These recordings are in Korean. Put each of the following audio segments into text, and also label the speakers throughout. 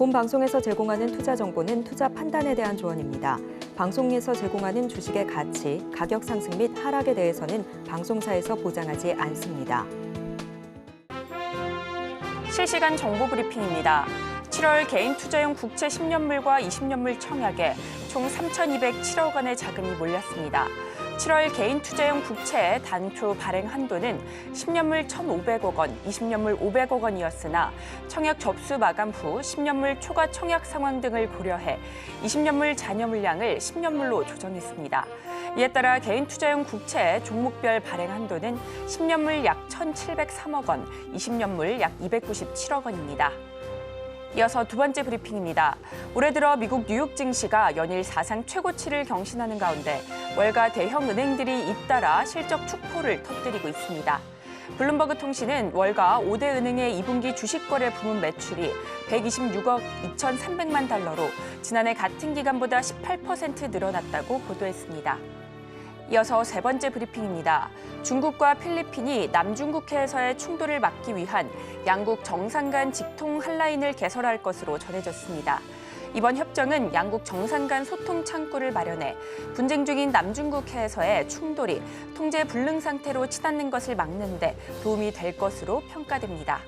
Speaker 1: 본 방송에서 제공하는 투자 정보는 투자 판단에 대한 조언입니다. 방송에서 제공하는 주식의 가치, 가격 상승 및 하락에 대해서는 방송사에서 보장하지 않습니다.
Speaker 2: 실시간 정보 브리핑입니다. 7월 개인 투자용 국채 10년물과 20년물 청약에 총 3,207억 원의 자금이 몰렸습니다. 7월 개인 투자용 국채 단표 발행 한도는 10년물 1,500억 원, 20년물 500억 원이었으나 청약 접수 마감 후 10년물 초과 청약 상황 등을 고려해 20년물 잔여 물량을 10년물로 조정했습니다. 이에 따라 개인 투자용 국채 종목별 발행 한도는 10년물 약 1,703억 원, 20년물 약 297억 원입니다. 이어서 두 번째 브리핑입니다. 올해 들어 미국 뉴욕 증시가 연일 사상 최고치를 경신하는 가운데 월가 대형 은행들이 잇따라 실적 축포를 터뜨리고 있습니다. 블룸버그 통신은 월가 5대 은행의 2분기 주식 거래 부문 매출이 126억 2,300만 달러로 지난해 같은 기간보다 18% 늘어났다고 보도했습니다. 이어서 세 번째 브리핑입니다. 중국과 필리핀이 남중국해에서의 충돌을 막기 위한 양국 정상 간 직통 한라인을 개설할 것으로 전해졌습니다. 이번 협정은 양국 정상 간 소통 창구를 마련해 분쟁 중인 남중국해에서의 충돌이 통제 불능 상태로 치닫는 것을 막는 데 도움이 될 것으로 평가됩니다.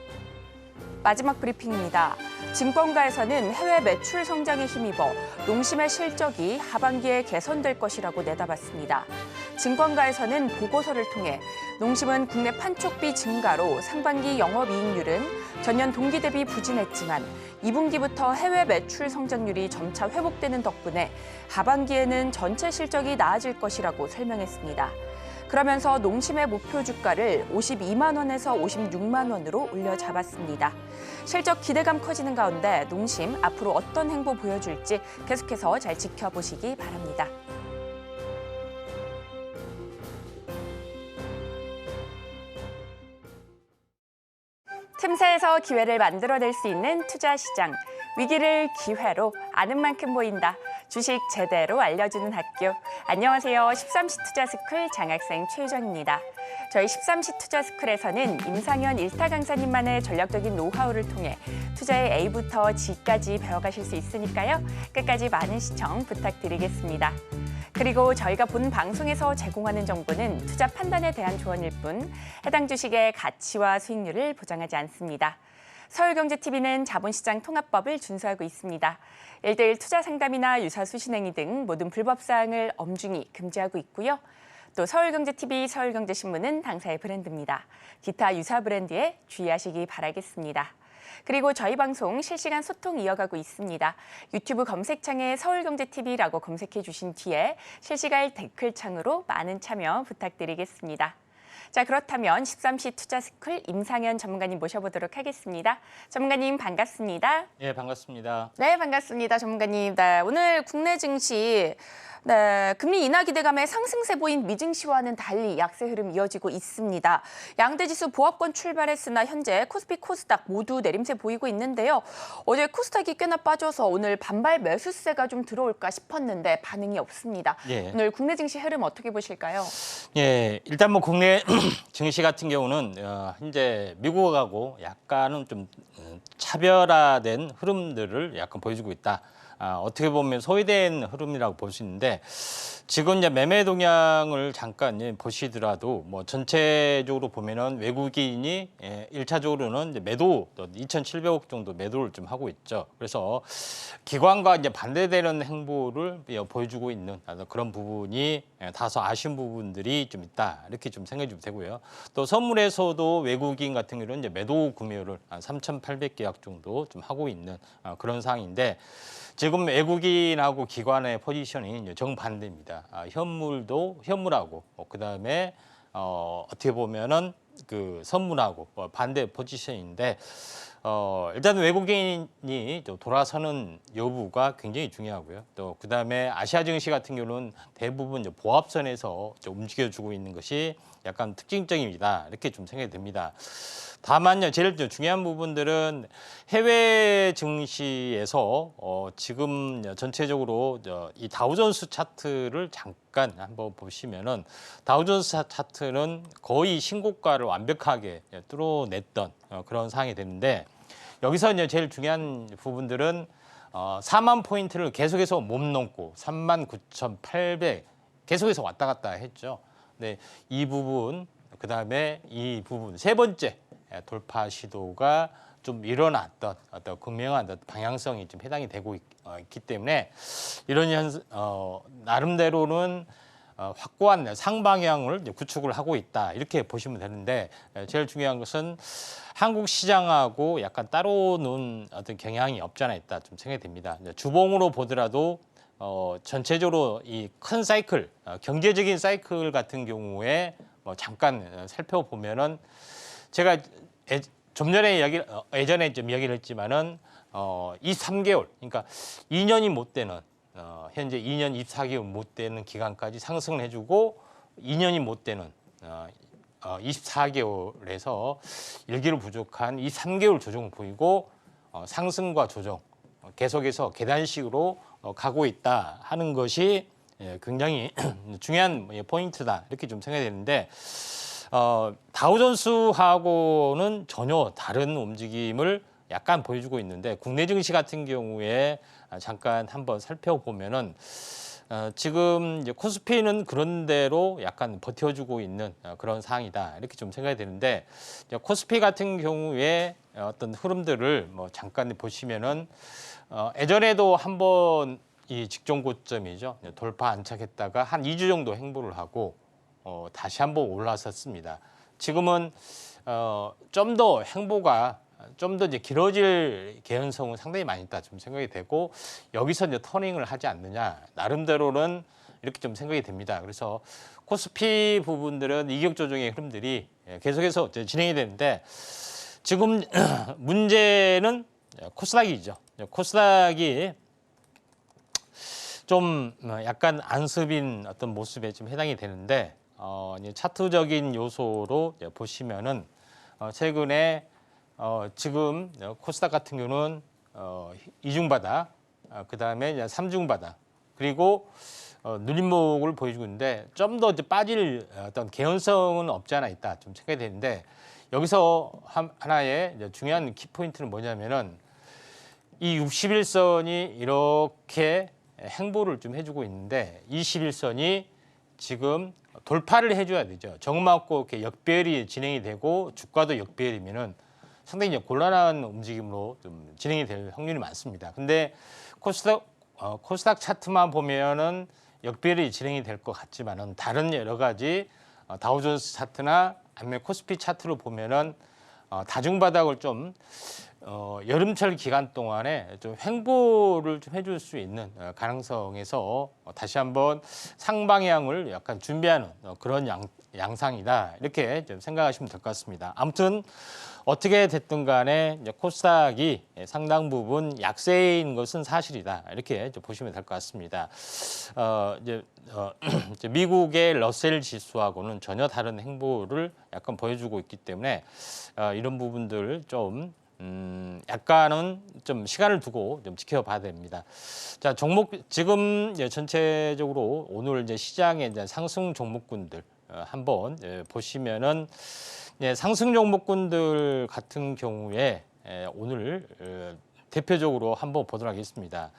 Speaker 2: 마지막 브리핑입니다. 증권가에서는 해외 매출 성장에 힘입어 농심의 실적이 하반기에 개선될 것이라고 내다봤습니다. 증권가에서는 보고서를 통해 농심은 국내 판촉비 증가로 상반기 영업이익률은 전년 동기 대비 부진했지만 2분기부터 해외 매출 성장률이 점차 회복되는 덕분에 하반기에는 전체 실적이 나아질 것이라고 설명했습니다. 그러면서 농심의 목표 주가를 52만 원에서 56만 원으로 올려 잡았습니다. 실적 기대감 커지는 가운데 농심 앞으로 어떤 행보 보여줄지 계속해서 잘 지켜보시기 바랍니다. 틈새에서 기회를 만들어낼 수 있는 투자 시장. 위기를 기회로 아는 만큼 보인다. 주식 제대로 알려주는 학교. 안녕하세요. 13시 투자스쿨 장학생 최유정입니다. 저희 13시 투자스쿨에서는 임상현 일타 강사님만의 전략적인 노하우를 통해 투자의 A부터 G까지 배워가실 수 있으니까요. 끝까지 많은 시청 부탁드리겠습니다. 그리고 저희가 본 방송에서 제공하는 정보는 투자 판단에 대한 조언일 뿐 해당 주식의 가치와 수익률을 보장하지 않습니다. 서울경제TV는 자본시장 통합법을 준수하고 있습니다. 1:1 투자 상담이나 유사 수신행위 등 모든 불법 사항을 엄중히 금지하고 있고요. 또 서울경제TV, 서울경제신문은 당사의 브랜드입니다. 기타 유사 브랜드에 주의하시기 바라겠습니다. 그리고 저희 방송 실시간 소통 이어가고 있습니다. 유튜브 검색창에 서울경제TV라고 검색해 주신 뒤에 실시간 댓글창으로 많은 참여 부탁드리겠습니다. 자, 그렇다면 13시 투자스쿨 임상현 전문가님 모셔보도록 하겠습니다. 전문가님 반갑습니다.
Speaker 3: 네, 반갑습니다.
Speaker 2: 네, 반갑습니다. 전문가님. 네, 오늘 국내 증시 금리 인하 기대감에 상승세 보인 미증시와는 달리 약세 흐름 이어지고 있습니다. 양대 지수 보합권 출발했으나 현재 코스피, 코스닥 모두 내림세 보이고 있는데요. 어제 코스닥이 꽤나 빠져서 오늘 반발 매수세가 좀 들어올까 싶었는데 반응이 없습니다.
Speaker 3: 예.
Speaker 2: 오늘 국내 증시 흐름 어떻게 보실까요?
Speaker 3: 예, 일단 뭐 국내 증시 같은 경우는 현재 미국하고 약간은 좀 차별화된 흐름들을 약간 보여주고 있다. 어떻게 보면 소외된 흐름이라고 볼 수 있는데 지금 이제 매매 동향을 잠깐 보시더라도 뭐 전체적으로 보면은 외국인이 1차적으로는 이제 매도 2,700억 정도 매도를 좀 하고 있죠. 그래서 기관과 이제 반대되는 행보를 보여주고 있는 그런 부분이 다소 아쉬운 부분들이 좀 있다 이렇게 좀 생각이 좀 되고요. 또 선물에서도 외국인 같은 경우는 이제 매도 구매율을 한 3,800계약 정도 좀 하고 있는 그런 상황인데. 지금 외국인하고 기관의 포지션이 정반대입니다. 현물하고 그다음에 어떻게 보면은 그 선물하고 반대 포지션인데 일단 외국인이 돌아서는 여부가 굉장히 중요하고요. 또 그다음에 아시아 증시 같은 경우는 대부분 보합선에서 움직여주고 있는 것이 약간 특징적입니다. 이렇게 좀 생각이 됩니다. 다만요, 제일 중요한 부분들은 해외 증시에서 지금 전체적으로 이 다우존스 차트를 잠깐 한번 보시면은 다우존스 차트는 거의 신고가를 완벽하게 뚫어냈던 그런 상황이 되는데 여기서 이제 제일 중요한 부분들은 4만 포인트를 계속해서 못 넘고 39,800 계속해서 왔다 갔다 했죠. 네, 이 부분 그다음에 이 부분 세 번째 돌파 시도가 좀 일어났던 어떤 분명한 어떤 방향성이 좀 해당이 되고 있기 때문에 이런 나름대로는 확고한 상방향을 이제 구축을 하고 있다 이렇게 보시면 되는데 제일 중요한 것은 한국 시장하고 약간 따로 논 어떤 경향이 없지 않아 있다 좀 생각이 됩니다. 주봉으로 보더라도 전체적으로 이 큰 사이클 경제적인 사이클 같은 경우에 뭐 잠깐 살펴보면은 제가 좀 전에 예전에 좀 이야기를 했지만은 3개월 그러니까 2년이 못 되는 현재 2년 24개월 못 되는 기간까지 상승을 해주고 2년이 못 되는 24개월에서 1개월 부족한 이 3개월 조정을 보이고 상승과 조정 계속해서 계단식으로 가고 있다 하는 것이 굉장히 중요한 포인트다 이렇게 좀 생각이 되는데 다우존스하고는 전혀 다른 움직임을 약간 보여주고 있는데 국내 증시 같은 경우에 잠깐 한번 살펴보면은 지금 이제 코스피는 그런 대로 약간 버텨주고 있는 그런 상황이다 이렇게 좀 생각이 되는데 코스피 같은 경우에 어떤 흐름들을 뭐 잠깐 보시면은 예전에도 한번 이 직전 고점이죠 돌파 안착했다가 한 2주 정도 행보를 하고 다시 한번 올라섰습니다. 지금은 좀 더 행보가 좀 더 이제 길어질 개연성은 상당히 많이 있다 좀 생각이 되고 여기서 이제 터닝을 하지 않느냐 나름대로는 이렇게 좀 생각이 됩니다. 그래서 코스피 부분들은 이격 조정의 흐름들이 계속해서 진행이 되는데 지금 문제는 코스닥이죠. 코스닥이 좀 약간 안습인 어떤 모습에 좀 해당이 되는데 차트적인 요소로 보시면은 최근에 지금 코스닥 같은 경우는 이중바닥, 그다음에 삼중바닥 그리고 누림목을 보여주고 있는데 좀 더 빠질 어떤 개연성은 없지 않아 있다 좀 생각이 되는데 여기서 하나의 중요한 키포인트는 뭐냐면은 이 61선이 이렇게 행보를 좀 해주고 있는데 21선이 지금 돌파를 해줘야 되죠. 정맞고 이렇게 역배열이 진행이 되고 주가도 역배열이면은 상당히 이제 곤란한 움직임으로 좀 진행이 될 확률이 많습니다. 근데 코스닥 차트만 보면은 역배열이 진행이 될 것 같지만은 다른 여러 가지 다우존스 차트나 아니면 코스피 차트를 보면은 다중바닥을 좀 여름철 기간 동안에 좀 횡보를 좀 해줄 수 있는 가능성에서 다시 한번 상방향을 약간 준비하는 그런 양상이다 이렇게 좀 생각하시면 될 것 같습니다. 아무튼 어떻게 됐든 간에 이제 코스닥이 상당 부분 약세인 것은 사실이다 이렇게 보시면 될 것 같습니다. 이제 미국의 러셀 지수하고는 전혀 다른 행보를 약간 보여주고 있기 때문에 이런 부분들 좀 약간은 좀 시간을 두고 좀 지켜봐야 됩니다. 자, 종목 지금 이제 전체적으로 오늘 이제 시장의 이제 상승 종목군들 한번 보시면은 상승 종목군들 같은 경우에 오늘 대표적으로 한번 보도록 하겠습니다.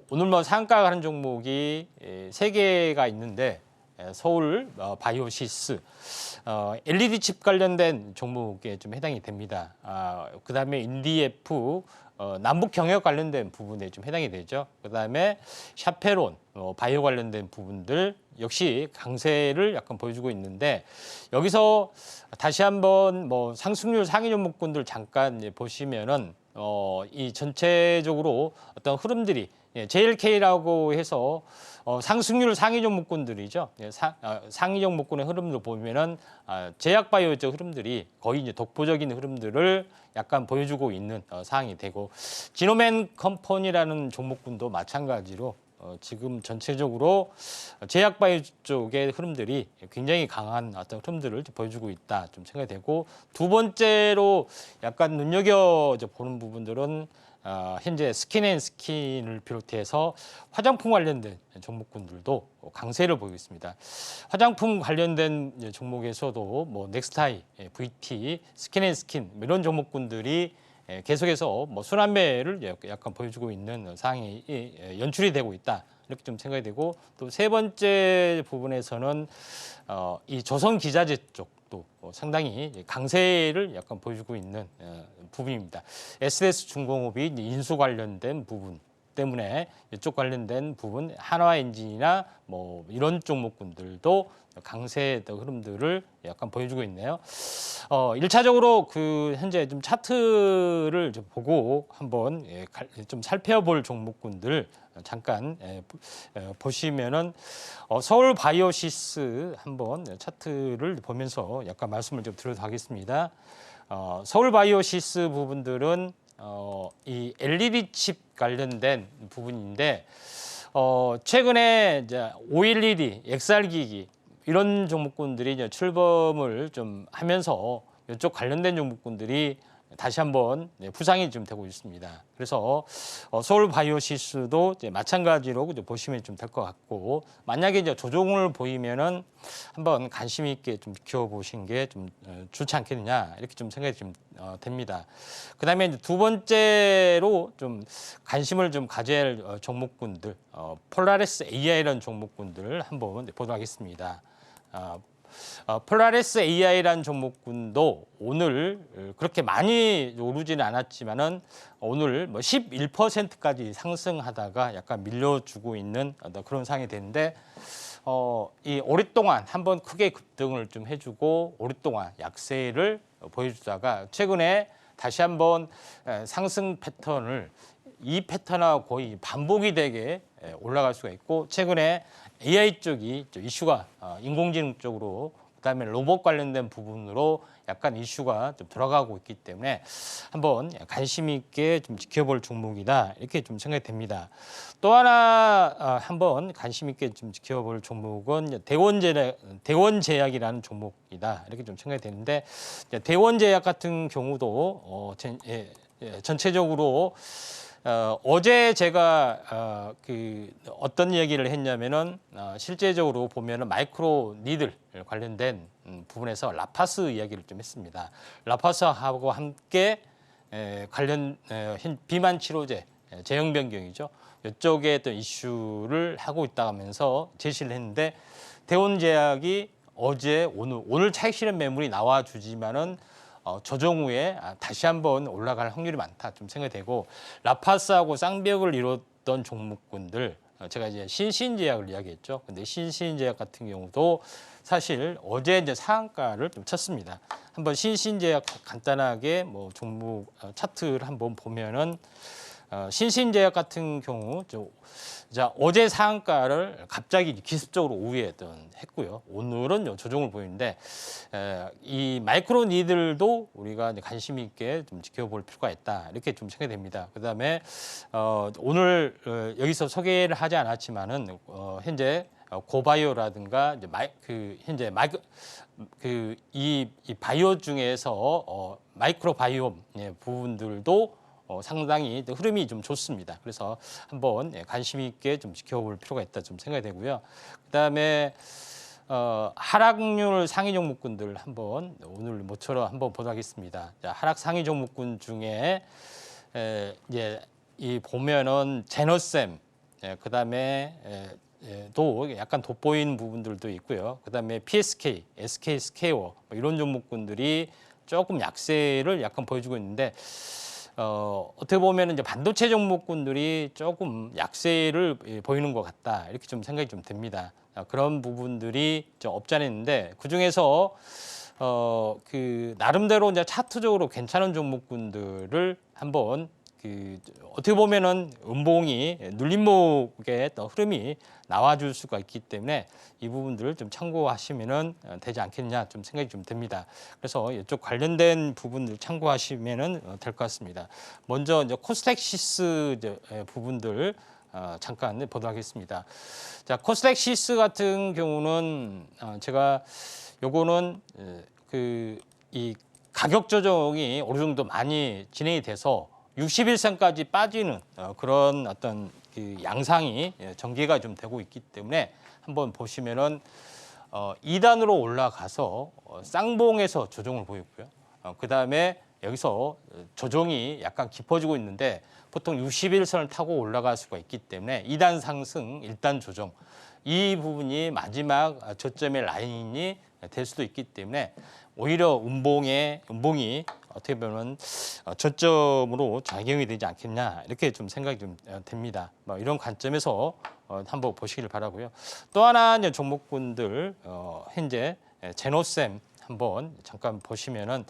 Speaker 3: 오늘 뭐 상가 가는 종목이 3개가 있는데 서울 바이오시스, LED 칩 관련된 종목에 좀 해당이 됩니다. 그다음에 인디에프 남북 경역 관련된 부분에 좀 해당이 되죠. 그다음에 샤페론 바이오 관련된 부분들 역시 강세를 약간 보여주고 있는데 여기서 다시 한번 뭐 상승률 상위 종목군들 잠깐 보시면은 이 전체적으로 어떤 흐름들이 JLK라고 해서 상승률 상위 종목군들이죠. 상위 종목군의 흐름을 보면은 제약바이오 쪽 흐름들이 거의 이제 독보적인 흐름들을 약간 보여주고 있는 상황이 되고 지노맨 컴퍼니라는 종목군도 마찬가지로 지금 전체적으로 제약바이오 쪽의 흐름들이 굉장히 강한 어떤 흐름들을 보여주고 있다 좀 생각이 되고 두 번째로 약간 눈여겨 보는 부분들은 현재 스킨앤스킨을 비롯해서 화장품 관련된 종목군들도 강세를 보이고 있습니다. 화장품 관련된 종목에서도 뭐 넥스타이, VT, 스킨앤스킨 이런 종목군들이 계속해서 뭐 순환매를 약간 보여주고 있는 상황이 연출이 되고 있다. 이렇게 좀 생각이 되고 또 세 번째 부분에서는 이 조선 기자재 쪽도 상당히 강세를 약간 보여주고 있는 부분입니다. SDS 중공업이 인수 관련된 부분 때문에 이쪽 관련된 부분 한화엔진이나 뭐 이런 종목군들도 강세의 흐름들을 약간 보여주고 있네요. 1차적으로 그 현재 좀 차트를 좀 보고 한번 좀 살펴볼 종목군들 잠깐 보시면은 서울 바이오시스 한번 차트를 보면서 약간 말씀을 좀 드려도 하겠습니다. 서울 바이오시스 부분들은 이 LED 칩 관련된 부분인데 최근에 이제 OLED, XR 기기 이런 종목군들이 이제 출범을 좀 하면서 이쪽 관련된 종목군들이 다시 한번 부상이 좀 되고 있습니다. 그래서 서울 바이오시스도 이제 마찬가지로 보시면 좀 될 것 같고 만약에 이제 조정을 보이면은 한번 관심 있게 좀 지켜보신 게 좀 좋지 않겠느냐 이렇게 좀 생각이 좀 됩니다. 그다음에 이제 두 번째로 좀 관심을 좀 가져야 할 종목군들 폴라리스 AI라는 종목군들을 한번 보도록 하겠습니다. 폴라리스 AI라는 종목군도 오늘 그렇게 많이 오르지는 않았지만은 오늘 뭐 11%까지 상승하다가 약간 밀려주고 있는 그런 상황이 되는데 이 오랫동안 한번 크게 급등을 좀 해주고 오랫동안 약세를 보여주다가 최근에 다시 한번 상승 패턴을 이 패턴하고 거의 반복이 되게 올라갈 수가 있고 최근에 AI 쪽이 이슈가 인공지능 쪽으로 그다음에 로봇 관련된 부분으로 약간 이슈가 좀 들어가고 있기 때문에 한번 관심 있게 좀 지켜볼 종목이다 이렇게 좀 생각이 됩니다. 또 하나 한번 관심 있게 좀 지켜볼 종목은 대원제약이라는 종목이다 이렇게 좀 생각이 되는데 대원제약 같은 경우도 전체적으로 어제 제가 그 어떤 얘기를 했냐면은 실제적으로 보면은 마이크로 니들 관련된 부분에서 라파스 이야기를 좀 했습니다. 라파스하고 함께 관련 비만 치료제 제형 변경이죠. 이쪽에 어떤 이슈를 하고 있다면서 제시를 했는데 대원제약이 어제 오늘 차익 실현 매물이 나와주지만은 조정 후에 다시 한번 올라갈 확률이 많다 좀 생각이 되고 라파스하고 쌍벽을 이뤘던 종목군들 제가 이제 신신제약을 이야기했죠. 근데 신신제약 같은 경우도 사실 어제 이제 상한가를 좀 쳤습니다. 한번 신신제약 간단하게 뭐 종목 차트를 한번 보면은 신신제약 같은 경우 자 어제 상한가를 갑자기 기습적으로 우회에 했고요. 오늘은 조정을 보이는데 이 마이크로 니들도 우리가 관심 있게 좀 지켜볼 필요가 있다 이렇게 좀 생각이 됩니다. 그다음에 오늘 여기서 소개를 하지 않았지만은 현재 고바이오라든가 이제 이 바이오 중에서 마이크로 바이옴 부분들도 상당히 흐름이 좀 좋습니다. 그래서 한번 관심 있게 좀 지켜볼 필요가 있다 좀 생각이 되고요. 그다음에 하락률 상위 종목군들 한번 오늘 모처럼 한번 보도록 하겠습니다. 자, 하락 상위 종목군 중에 이제 이 보면은 제너셈, 그다음에 또 약간 돋보이는 부분들도 있고요. 그다음에 PSK, SK 스퀘어 이런 종목군들이 조금 약세를 약간 보여주고 있는데. 어떻게 보면 이제 반도체 종목군들이 조금 약세를 보이는 것 같다 이렇게 좀 생각이 좀 듭니다. 그런 부분들이 좀 없지 않아 있는데 그 중에서 그 나름대로 이제 차트적으로 괜찮은 종목군들을 한번 어떻게 보면은 음봉이 눌림목의 흐름이 나와줄 수가 있기 때문에 이 부분들을 좀 참고하시면은 되지 않겠냐 좀 생각이 좀 듭니다. 그래서 이쪽 관련된 부분들 참고하시면은 될 것 같습니다. 먼저 이제 코스닥시스 부분들 잠깐 보도록 하겠습니다. 자, 코스닥시스 같은 경우는 제가 요거는 이 가격 조정이 어느 정도 많이 진행이 돼서 61선까지 빠지는 그런 어떤 그 양상이 전개가 좀 되고 있기 때문에 한번 보시면은 2단으로 올라가서 쌍봉에서 조정을 보였고요. 그 다음에 여기서 조정이 약간 깊어지고 있는데 보통 61선을 타고 올라갈 수가 있기 때문에 2단 상승, 1단 조정 이 부분이 마지막 저점의 라인이 될 수도 있기 때문에 오히려 음봉이 어떻게 보면 저점으로 작용이 되지 않겠냐 이렇게 좀 생각이 좀 됩니다. 뭐 이런 관점에서 한번 보시길 바라고요. 또 하나 이제 종목군들 현재 제노셈 한번 잠깐 보시면은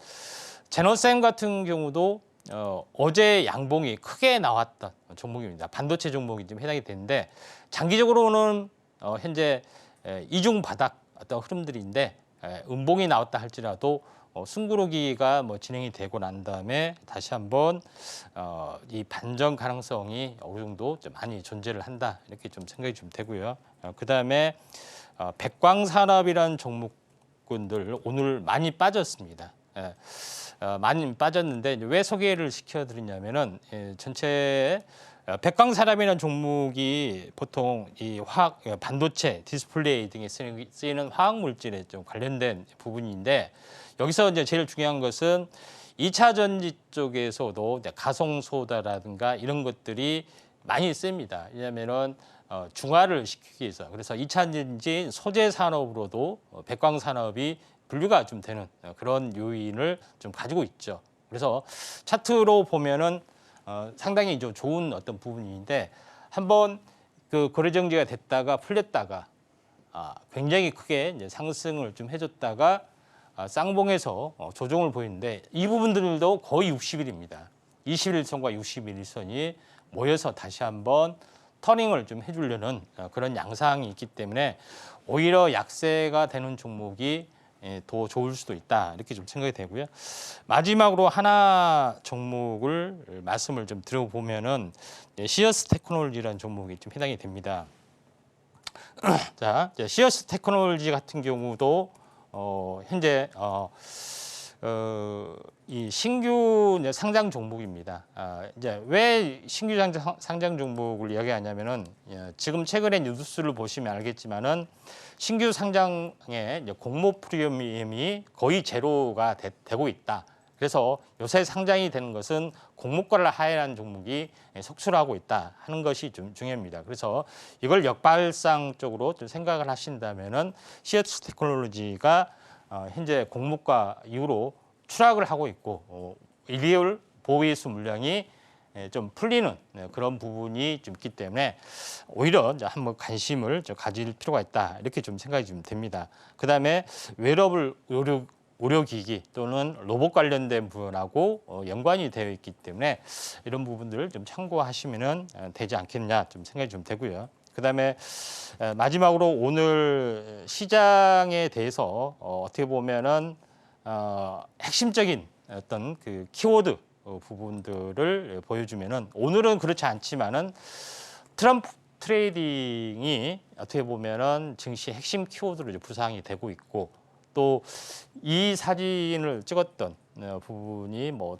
Speaker 3: 제노셈 같은 경우도 어제 양봉이 크게 나왔던 종목입니다. 반도체 종목이 좀 해당이 되는데 장기적으로는 현재 이중 바닥 어떤 흐름들인데 음봉이 나왔다 할지라도 숨구르기가 뭐 진행이 되고 난 다음에 다시 한번 이 반전 가능성이 어느 정도 좀 많이 존재를 한다 이렇게 좀 생각이 좀 되고요. 그 다음에 백광산업이라는 종목군들 오늘 많이 빠졌습니다. 많이 빠졌는데 왜 소개를 시켜드리냐면은 전체 백광산업이라는 종목이 보통 이 화학 반도체, 디스플레이 등에 쓰이는 화학 물질에 좀 관련된 부분인데 여기서 이제 제일 중요한 것은 2차 전지 쪽에서도 가송소다라든가 이런 것들이 많이 씁니다. 왜냐하면은 중화를 시키기 위해서 그래서 2차 전지 소재 산업으로도 백광산업이 분류가 좀 되는 그런 요인을 좀 가지고 있죠. 그래서 차트로 보면은 상당히 좀 좋은 어떤 부분인데 한번 그 거래 정지가 됐다가 풀렸다가 굉장히 크게 이제 상승을 좀 해줬다가 쌍봉에서 조정을 보이는데 이 부분들도 거의 60일입니다. 21선과 61선이 모여서 다시 한번 터닝을 좀 해주려는 그런 양상이 있기 때문에 오히려 약세가 되는 종목이 더 좋을 수도 있다 이렇게 좀 생각이 되고요. 마지막으로 하나 종목을 말씀을 좀 드려보면은 시어스 테크놀로지라는 종목이 좀 해당이 됩니다. 자, 시어스 테크놀로지 같은 경우도 현재 이 신규 이제 상장 종목입니다. 이제 왜 신규 상장 종목을 이야기하냐면은 지금 최근에 뉴스를 보시면 알겠지만은 신규 상장의 이제 공모 프리미엄이 거의 제로가 되고 있다. 그래서 요새 상장이 되는 것은 공모가를 하회하는 종목이 속출하고 있다 하는 것이 좀 중요합니다. 그래서 이걸 역발상적으로 좀 생각을 하신다면은 시어스 테크놀로지가 현재 공모가 이후로 추락을 하고 있고 일개월 보유수 물량이 좀 풀리는 그런 부분이 좀 있기 때문에 오히려 이제 한번 관심을 좀 가질 필요가 있다 이렇게 좀 생각이 좀 됩니다. 그 다음에 웨어러블 의료기기 또는 로봇 관련된 부분하고 연관이 되어 있기 때문에 이런 부분들을 좀 참고하시면 되지 않겠냐 좀 생각이 좀 되고요. 그 다음에 마지막으로 오늘 시장에 대해서 어떻게 보면은 핵심적인 어떤 그 키워드 부분들을 보여주면은 오늘은 그렇지 않지만은 트럼프 트레이딩이 어떻게 보면은 증시 핵심 키워드로 부상이 되고 있고 또 이 사진을 찍었던 부분이 뭐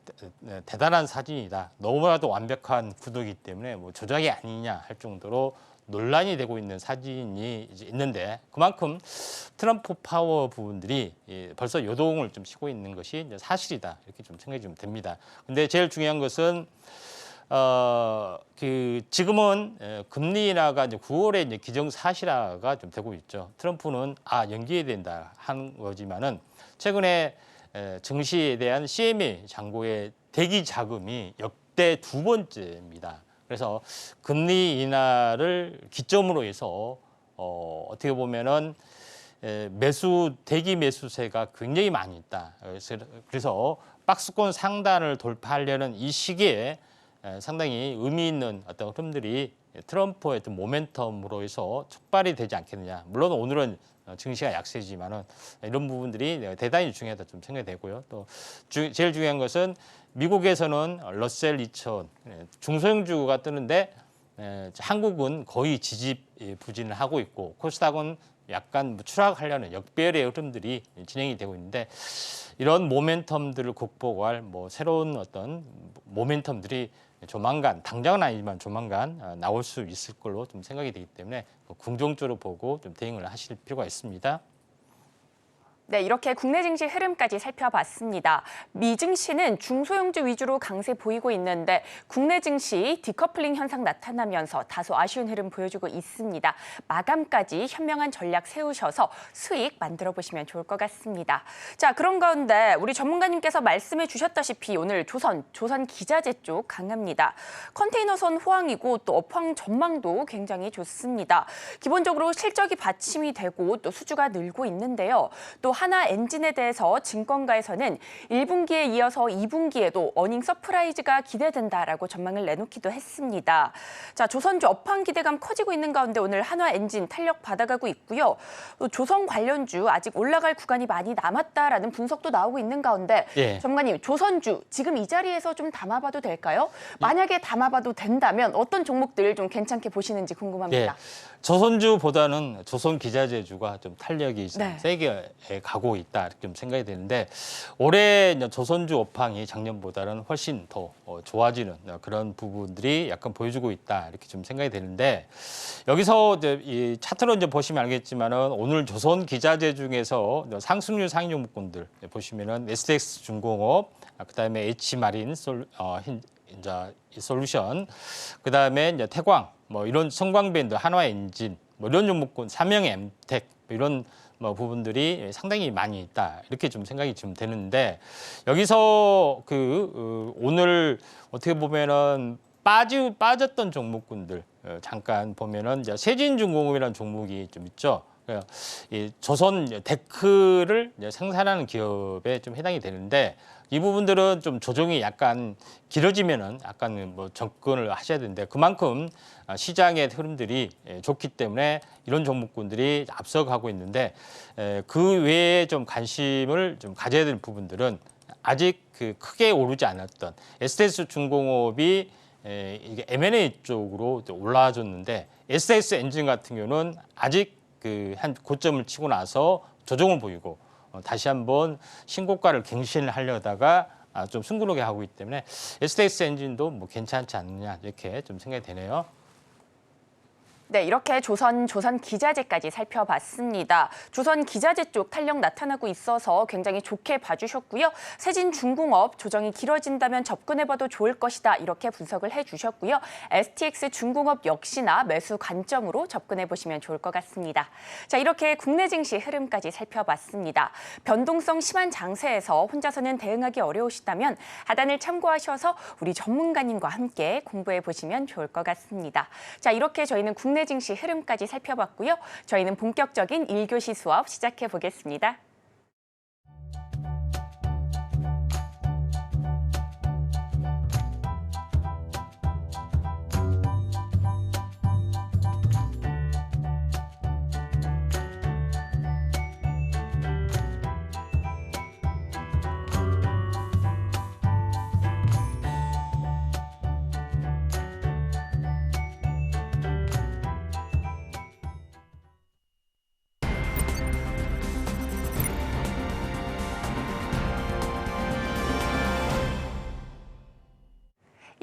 Speaker 3: 대단한 사진이다. 너무나도 완벽한 구도이기 때문에 뭐 조작이 아니냐 할 정도로 논란이 되고 있는 사진이 이제 있는데 그만큼 트럼프 파워 부분들이 벌써 요동을 좀 치고 있는 것이 이제 사실이다 이렇게 좀 생각이 좀 됩니다. 근데 제일 중요한 것은 그 지금은 금리 인하가 이제 9월에 이제 기정사실화가 좀 되고 있죠. 트럼프는 연기해야 된다 하는 거지만은 최근에 증시에 대한 CME 잔고의 대기 자금이 역대 2번째입니다. 그래서 금리 인하를 기점으로 해서 어떻게 보면은 대기 매수세가 굉장히 많이 있다. 그래서 박스권 상단을 돌파하려는 이 시기에 상당히 의미 있는 어떤 흐름들이 트럼프의 어떤 모멘텀으로 해서 촉발이 되지 않겠느냐. 물론 오늘은 증시가 약세지만은 이런 부분들이 대단히 중요하다 좀 생각이 되고요. 또 제일 중요한 것은 미국에서는 러셀 2000 중소형주가 뜨는데 한국은 거의 지지부진을 하고 있고 코스닥은 약간 추락하려는 역배열의 흐름들이 진행이 되고 있는데 이런 모멘텀들을 극복할 뭐 새로운 어떤 모멘텀들이 조만간 당장은 아니지만 조만간 나올 수 있을 걸로 좀 생각이 되기 때문에 긍정적으로 보고 좀 대응을 하실 필요가 있습니다.
Speaker 2: 네, 이렇게 국내 증시 흐름까지 살펴봤습니다. 미 증시는 중소형주 위주로 강세 보이고 있는데 국내 증시 디커플링 현상 나타나면서 다소 아쉬운 흐름 보여주고 있습니다. 마감까지 현명한 전략 세우셔서 수익 만들어 보시면 좋을 것 같습니다. 자, 그런 가운데 우리 전문가님께서 말씀해 주셨다시피 오늘 조선 기자재 쪽 강합니다. 컨테이너선 호황이고 또 업황 전망도 굉장히 좋습니다. 기본적으로 실적이 받침이 되고 또 수주가 늘고 있는데요. 또 하나 엔진에 대해서 증권가에서는 1분기에 이어서 2분기에도 어닝 서프라이즈가 기대된다라고 전망을 내놓기도 했습니다. 자, 조선주 업황 기대감 커지고 있는 가운데 오늘 한화 엔진 탄력 받아가고 있고요. 또 조선 관련주 아직 올라갈 구간이 많이 남았다라는 분석도 나오고 있는 가운데 전문가님, 조선주 지금 이 자리에서 좀 담아봐도 될까요? 만약에 담아봐도 된다면 어떤 종목들 좀 괜찮게 보시는지 궁금합니다.
Speaker 3: 조선주보다는 조선 기자재주가 좀 탄력이 세게 가고 있다 이렇게 좀 생각이 되는데 올해 조선주 업황이 작년보다는 훨씬 더 좋아지는 그런 부분들이 약간 보여주고 있다 이렇게 좀 생각이 되는데 여기서 이제 이 차트로 이제 보시면 알겠지만은 오늘 조선 기자재 중에서 상승률 상위 종목군들 보시면은 STX 중공업, 그다음에 H마린 솔루션, 그다음에 이제 태광 뭐 이런 성광밴드, 한화 엔진 뭐 이런 종목군, 삼영 엠텍 이런 부분들이 상당히 많이 있다 이렇게 좀 생각이 좀 되는데 여기서 오늘 어떻게 보면은 빠졌던 종목군들 잠깐 보면은 이제 세진중공업이라는 종목이 좀 있죠. 이 조선 데크를 생산하는 기업에 좀 해당이 되는데 이 부분들은 좀 조정이 약간 길어지면은 약간 뭐 접근을 하셔야 되는데 그만큼 시장의 흐름들이 좋기 때문에 이런 종목군들이 앞서가고 있는데 그 외에 좀 관심을 좀 가져야 되는 부분들은 아직 크게 오르지 않았던 STS 중공업이 이게 M&A 쪽으로 올라와줬는데 STS 엔진 같은 경우는 아직 한 고점을 치고 나서 조정을 보이고 다시 한번 신고가를 갱신하려다가 좀 숨구르게 하고 있기 때문에 STX 엔진도 뭐 괜찮지 않느냐 이렇게 좀 생각이 되네요.
Speaker 2: 네, 이렇게 조선 기자재까지 살펴봤습니다. 조선 기자재 쪽 탄력 나타나고 있어서 굉장히 좋게 봐주셨고요. 세진중공업 조정이 길어진다면 접근해봐도 좋을 것이다 이렇게 분석을 해주셨고요. STX 중공업 역시나 매수 관점으로 접근해보시면 좋을 것 같습니다. 자, 이렇게 국내 증시 흐름까지 살펴봤습니다. 변동성 심한 장세에서 혼자서는 대응하기 어려우시다면 하단을 참고하셔서 우리 전문가님과 함께 공부해보시면 좋을 것 같습니다. 자, 이렇게 저희는 국내 증시 흐름까지 살펴봤고요. 저희는 본격적인 1교시 수업 시작해 보겠습니다.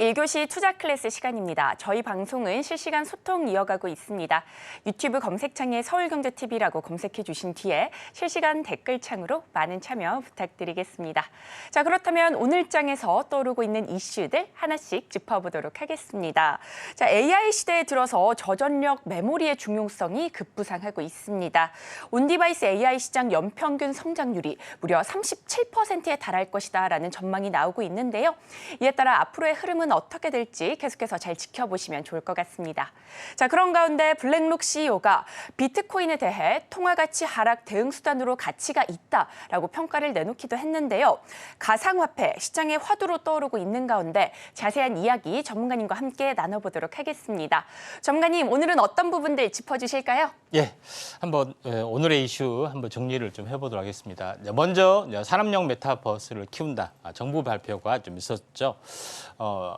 Speaker 2: 일교시 투자 클래스 시간입니다. 저희 방송은 실시간 소통 이어가고 있습니다. 유튜브 검색창에 서울경제TV라고 검색해 주신 뒤에 실시간 댓글창으로 많은 참여 부탁드리겠습니다. 자, 그렇다면 오늘 장에서 떠오르고 있는 이슈들 하나씩 짚어보도록 하겠습니다. 자, AI 시대에 들어서 저전력 메모리의 중요성이 급부상하고 있습니다. 온디바이스 AI 시장 연평균 성장률이 무려 37%에 달할 것이다라는 전망이 나오고 있는데요. 이에 따라 앞으로의 흐름은 어떻게 될지 계속해서 잘 지켜보시면 좋을 것 같습니다. 자, 그런 가운데 블랙록 CEO가 비트코인에 대해 통화가치 하락 대응 수단으로 가치가 있다라고 평가를 내놓기도 했는데요. 가상화폐 시장의 화두로 떠오르고 있는 가운데 자세한 이야기 전문가님과 함께 나눠보도록 하겠습니다. 전문가님, 오늘은 어떤 부분들 짚어주실까요?
Speaker 3: 예, 한번 오늘의 이슈 한번 정리를 좀 해보도록 하겠습니다. 먼저 산업용 메타버스를 키운다. 정부 발표가 좀 있었죠.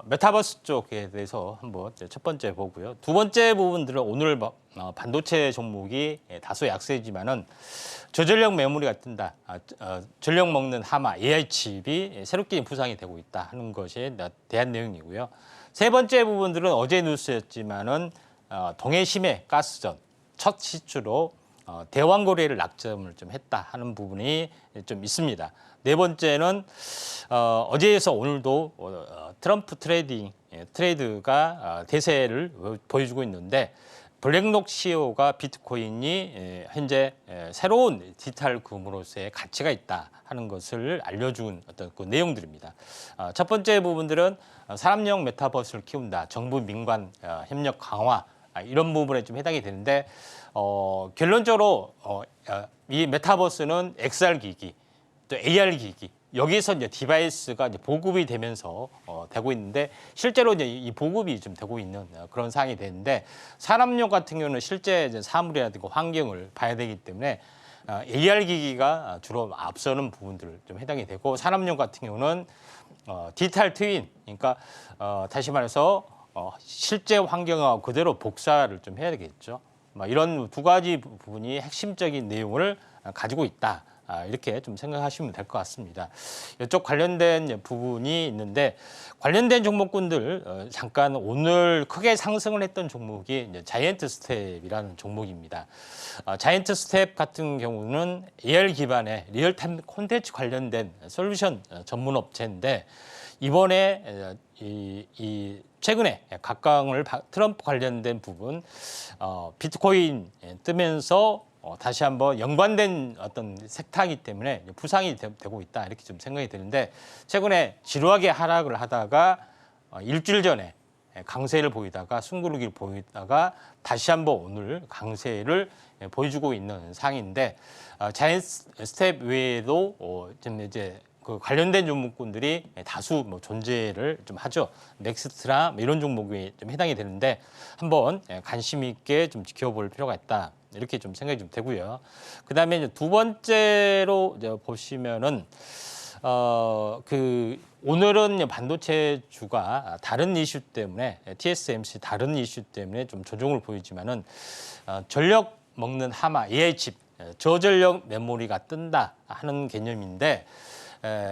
Speaker 3: 메타버스 쪽에 대해서 한번 첫 번째 보고요. 두 번째 부분들은 오늘 반도체 종목이 다소 약세지만은 저전력 메모리가 뜬다. 전력 먹는 하마 AI 칩이 새롭게 부상이 되고 있다 하는 것에 대한 내용이고요. 세 번째 부분들은 어제 뉴스였지만은 동해심해 가스전 첫 시추로 대왕 거래를 낙점을 좀 했다 하는 부분이 좀 있습니다. 네 번째는 어제에서 오늘도 트럼프 트레이드가 대세를 보여주고 있는데 블랙록 CEO가 비트코인이 현재 새로운 디지털 금으로서의 가치가 있다 하는 것을 알려준 어떤 그 내용들입니다. 첫 번째 부분들은 산업용 메타버스를 키운다, 정부 민관 협력 강화 이런 부분에 좀 해당이 되는데 결론적으로 이 메타버스는 XR 기기, 또 AR 기기 여기서 이제 디바이스가 이제 보급이 되면서 되고 있는데 실제로 이제 이 보급이 좀 되고 있는 그런 상황이 되는데 산업용 같은 경우는 실제 이제 사물이라든가 환경을 봐야 되기 때문에 AR 기기가 주로 앞서는 부분들 좀 해당이 되고 산업용 같은 경우는 디지털 트윈, 그러니까 다시 말해서 실제 환경하고 그대로 복사를 좀 해야 되겠죠. 이런 두 가지 부분이 핵심적인 내용을 가지고 있다. 이렇게 좀 생각하시면 될 것 같습니다. 이쪽 관련된 부분이 있는데 관련된 종목군들 잠깐 오늘 크게 상승을 했던 종목이 이제 자이언트 스텝이라는 종목입니다. 자이언트 스텝 같은 경우는 AR 기반의 리얼타임 콘텐츠 관련된 솔루션 전문 업체인데 이번에 이 최근에 각광을 트럼프 관련된 부분 비트코인 뜨면서 다시 한번 연관된 어떤 섹터이기 때문에 부상이 되고 있다 이렇게 좀 생각이 드는데 최근에 지루하게 하락을 하다가 일주일 전에 강세를 보이다가 숨구르기를 보이다가 다시 한번 오늘 강세를 보여주고 있는 상황인데 자이언트 스텝 외에도 좀 이제 그 관련된 종목군들이 다수 존재를 좀 하죠. 넥스트라 이런 종목이 좀 해당이 되는데 한번 관심 있게 좀 지켜볼 필요가 있다. 이렇게 좀 생각이 좀 되고요. 그다음에 이제 두 번째로 이제 보시면은 오늘은 반도체주가 다른 이슈 때문에 TSMC 다른 이슈 때문에 좀 조정을 보이지만은 전력 먹는 하마 AI 칩 저전력 메모리가 뜬다 하는 개념인데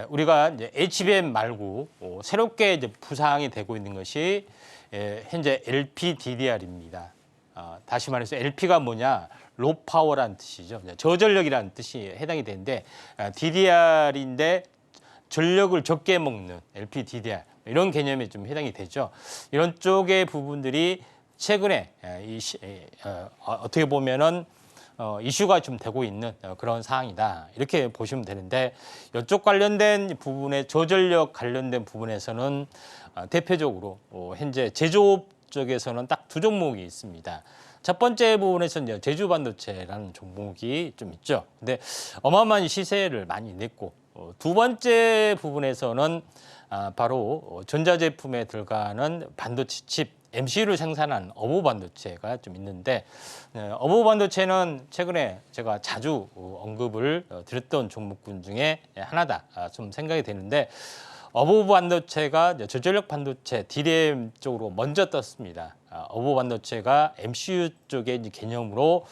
Speaker 3: 우리가 이제 HBM 말고 새롭게 이제 부상이 되고 있는 것이 현재 LPDDR입니다. 다시 말해서 LP가 뭐냐? 로 파워라는 뜻이죠. 저전력이라는 뜻이 해당이 되는데 DDR인데 전력을 적게 먹는 LPDDR 이런 개념에 좀 해당이 되죠. 이런 쪽의 부분들이 최근에 어떻게 보면은 이슈가 좀 되고 있는 그런 상황이다. 이렇게 보시면 되는데 이쪽 관련된 부분에 저전력 관련된 부분에서는 대표적으로 현재 제조업 쪽에서는 딱 두 종목이 있습니다. 첫 번째 부분에서는 제주반도체라는 종목이 좀 있죠. 근데 어마어마한 시세를 많이 냈고 두 번째 부분에서는 바로 전자제품에 들어가는 반도체 칩 MCU를 생산하는 어부반도체가 좀 있는데 어부반도체는 최근에 제가 자주 언급을 드렸던 종목군 중에 하나다 좀 생각이 되는데 어부반도체가 저전력 반도체 DRAM 쪽으로 먼저 떴습니다. 어부반도체가 MCU 쪽의 개념으로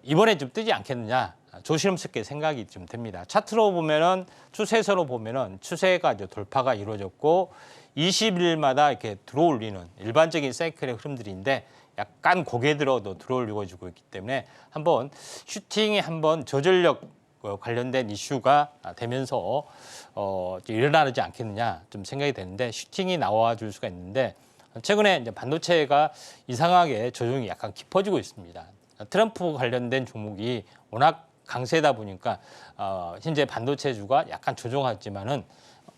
Speaker 3: 이번에 좀 뜨지 않겠느냐 조심스럽게 생각이 좀 됩니다. 차트로 보면은 추세서로 보면은 추세가 이제 돌파가 이루어졌고 20일마다 이렇게 들어올리는 일반적인 사이클의 흐름들인데 약간 고개 들어도 들어올리고 있기 때문에 한번 슈팅이 한번 저전력 관련된 이슈가 되면서 일어나지 않겠느냐 좀 생각이 되는데 슈팅이 나와줄 수가 있는데 최근에 이제 반도체가 이상하게 조정이 약간 깊어지고 있습니다. 트럼프 관련된 종목이 워낙 강세다 보니까 현재 반도체주가 약간 조정하지만은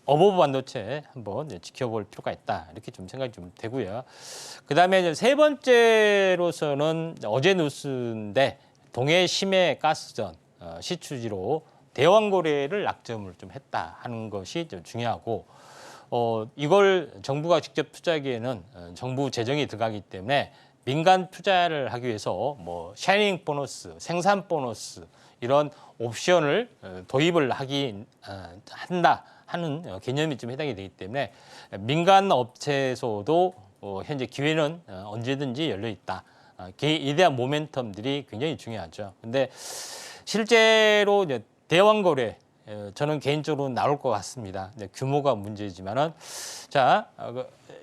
Speaker 3: 어버브 반도체 한번 지켜볼 필요가 있다 이렇게 좀 생각이 좀 되고요. 그다음에 이제 세 번째로서는 어제 뉴스인데 동해 심해 가스전 시추지로 대왕 거래를 낙점을 좀 했다 하는 것이 좀 중요하고 이걸 정부가 직접 투자하기에는 정부 재정이 들어가기 때문에 민간 투자를 하기 위해서 뭐 샤이닝 보너스, 생산 보너스 이런 옵션을 도입을 한다 하는 개념이 좀 해당이 되기 때문에 민간 업체에서도 현재 기회는 언제든지 열려 있다. 이에 대한 모멘텀들이 굉장히 중요하죠. 근데 실제로 이제 대왕 거래 저는 개인적으로 나올 것 같습니다. 규모가 문제지만은 자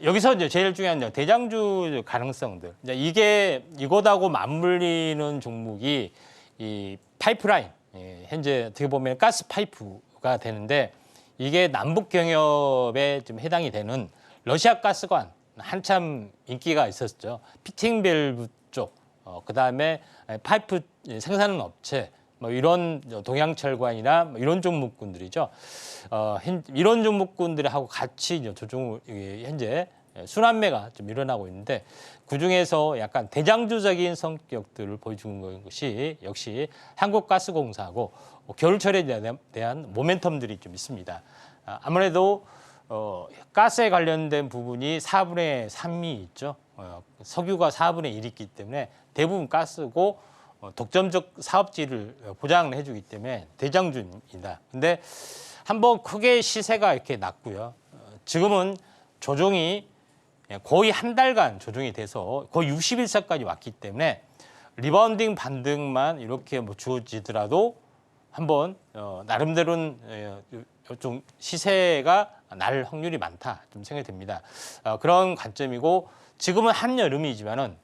Speaker 3: 여기서 이제 제일 중요한 대장주 가능성들 이게 이것하고 맞물리는 종목이 이 파이프라인, 현재 어떻게 보면 가스 파이프가 되는데 이게 남북 경협에 좀 해당이 되는 러시아 가스관 한참 인기가 있었죠. 피팅 밸브 쪽, 그다음에 파이프 생산하는 업체, 뭐 이런 동양철관이나 뭐 이런 종목군들이죠. 이런 종목군들하고 같이 이제 조종을 현재 순환매가 좀 일어나고 있는데 그 중에서 약간 대장주적인 성격들을 보여주는 것이 역시 한국가스공사하고 겨울철에 대한 모멘텀들이 좀 있습니다. 아무래도 가스에 관련된 부분이 4분의 3이 있죠. 석유가 4분의 1이 있기 때문에 대부분 가스고 독점적 사업지를 보장을 해주기 때문에 대장주입니다. 근데 한번 크게 시세가 이렇게 났고요. 지금은 조정이 거의 한 달간 조정이 돼서 거의 60일선까지 왔기 때문에 리바운딩 반등만 이렇게 뭐 주어지더라도 한번 나름대로는 좀 시세가 날 확률이 많다 좀 생각이 듭니다. 그런 관점이고 지금은 한여름이지만은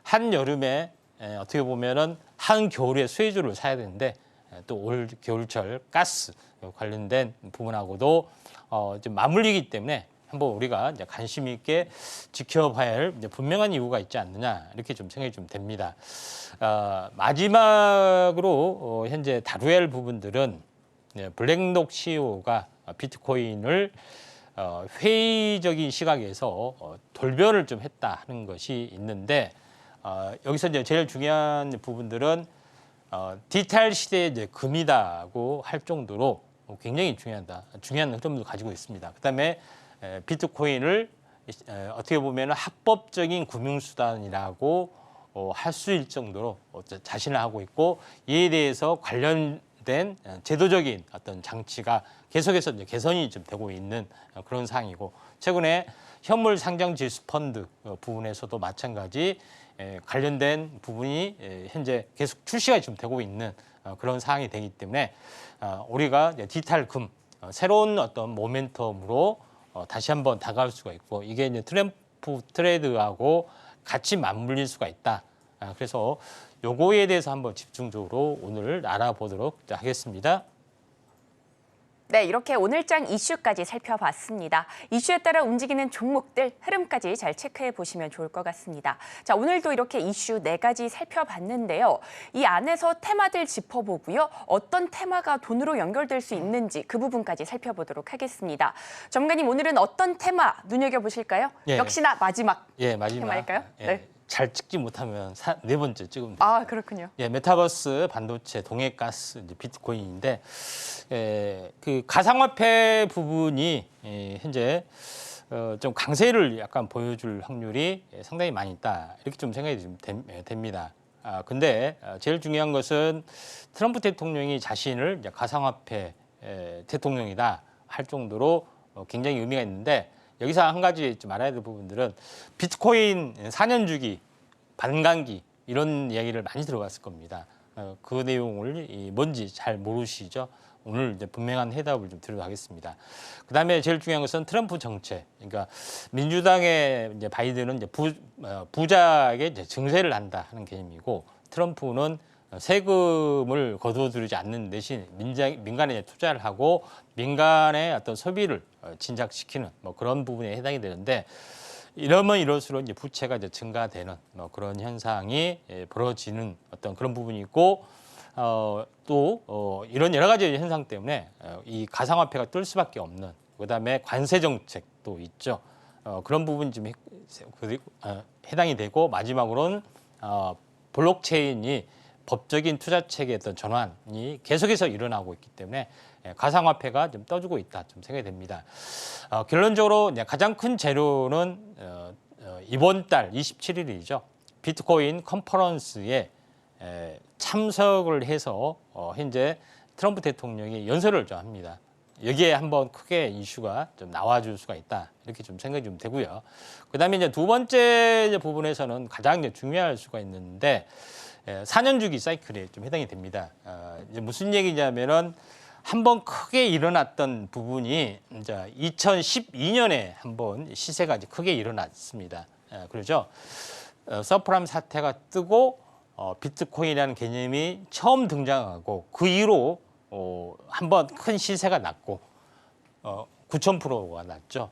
Speaker 3: 한여름에 어떻게 보면은 한겨울에 수혜주를 사야 되는데 또 올 겨울철 가스 관련된 부분하고도 좀 맞물리기 때문에 한번 우리가 이제 관심 있게 지켜봐야 할 이제 분명한 이유가 있지 않느냐 이렇게 좀 생각이 좀 됩니다. 마지막으로 현재 다루어야 할 부분들은 블랙록 CEO가 비트코인을 회의적인 시각에서 돌변을 좀 했다 하는 것이 있는데 여기서 이제 제일 중요한 부분들은 디지털 시대의 이제 금이다고 할 정도로 굉장히 중요한 흐름을 가지고 있습니다. 그다음에 비트코인을 어떻게 보면 합법적인 금융수단이라고 할 수 있을 정도로 자신을 하고 있고 이에 대해서 관련된 제도적인 어떤 장치가 계속해서 이제 개선이 좀 되고 있는 그런 상황이고 최근에 현물 상장 지수 펀드 부분에서도 마찬가지 관련된 부분이 현재 계속 출시가 좀 되고 있는 그런 상황이 되기 때문에 우리가 디지털 금 새로운 어떤 모멘텀으로 다시 한번 다가올 수가 있고 이게 이제 트램프 트레이드하고 같이 맞물릴 수가 있다. 그래서 요거에 대해서 한번 집중적으로 오늘 알아보도록 하겠습니다.
Speaker 2: 네, 이렇게 오늘장 이슈까지 살펴봤습니다. 이슈에 따라 움직이는 종목들 흐름까지 잘 체크해 보시면 좋을 것 같습니다. 자, 오늘도 이렇게 이슈 4가지 살펴봤는데요. 이 안에서 테마들 짚어보고요. 어떤 테마가 돈으로 연결될 수 있는지 그 부분까지 살펴보도록 하겠습니다. 전문가님, 오늘은 어떤 테마 눈여겨보실까요?
Speaker 3: 예.
Speaker 2: 역시나 마지막
Speaker 3: 마지막
Speaker 2: 테마일까요?
Speaker 3: 예.
Speaker 2: 네.
Speaker 3: 잘 찍지 못하면 4번째 찍으면 됩니다.
Speaker 2: 아, 그렇군요.
Speaker 3: 메타버스, 반도체, 동해가스, 이제 비트코인인데 그 가상화폐 부분이 현재 좀 강세를 약간 보여줄 확률이 상당히 많이 있다 이렇게 좀 생각이 좀 됩니다. 근데 제일 중요한 것은 트럼프 대통령이 자신을 이제 가상화폐 대통령이다 할 정도로 굉장히 의미가 있는데. 여기서 한 가지 좀 알아야 될 부분들은 비트코인 4년 주기, 반감기 이런 이야기를 많이 들어봤을 겁니다. 그 내용을 뭔지 잘 모르시죠? 오늘 이제 분명한 해답을 좀 드리도록 하겠습니다. 그다음에 제일 중요한 것은 트럼프 정책. 그러니까 민주당의 이제 바이든은 이제 부자에게 이제 증세를 한다 하는 개념이고 트럼프는 세금을 거둬들이지 않는 대신 민간에 투자를 하고 민간의 어떤 소비를 진작시키는 뭐 그런 부분에 해당이 되는데 이러면 이럴수록 이제 부채가 이제 증가되는 뭐 그런 현상이 벌어지는 어떤 그런 부분이 있고 또 이런 여러 가지 현상 때문에 이 가상화폐가 뜰 수밖에 없는 그다음에 관세 정책도 있죠. 그런 부분이 좀 해당이 되고 마지막으로는 블록체인이 법적인 투자 체계의 어떤 전환이 계속해서 일어나고 있기 때문에 가상화폐가 좀 떠주고 있다 좀 생각이 됩니다. 결론적으로 가장 큰 재료는 이번 달 27일이죠. 비트코인 컨퍼런스에 참석을 해서 현재 트럼프 대통령이 연설을 좀 합니다. 여기에 한번 크게 이슈가 좀 나와줄 수가 있다 이렇게 좀 생각이 좀 되고요. 그다음에 이제 두 번째 부분에서는 가장 이제 중요할 수가 있는데 4년 주기 사이클에 좀 해당이 됩니다. 이제 무슨 얘기냐면은 한번 크게 일어났던 부분이 이제 2012년에 한번 시세가 이제 크게 일어났습니다. 그렇죠? 서프라임 사태가 뜨고 비트코인이라는 개념이 처음 등장하고 그 이후로 한번 큰 시세가 났고 9,000%가 났죠.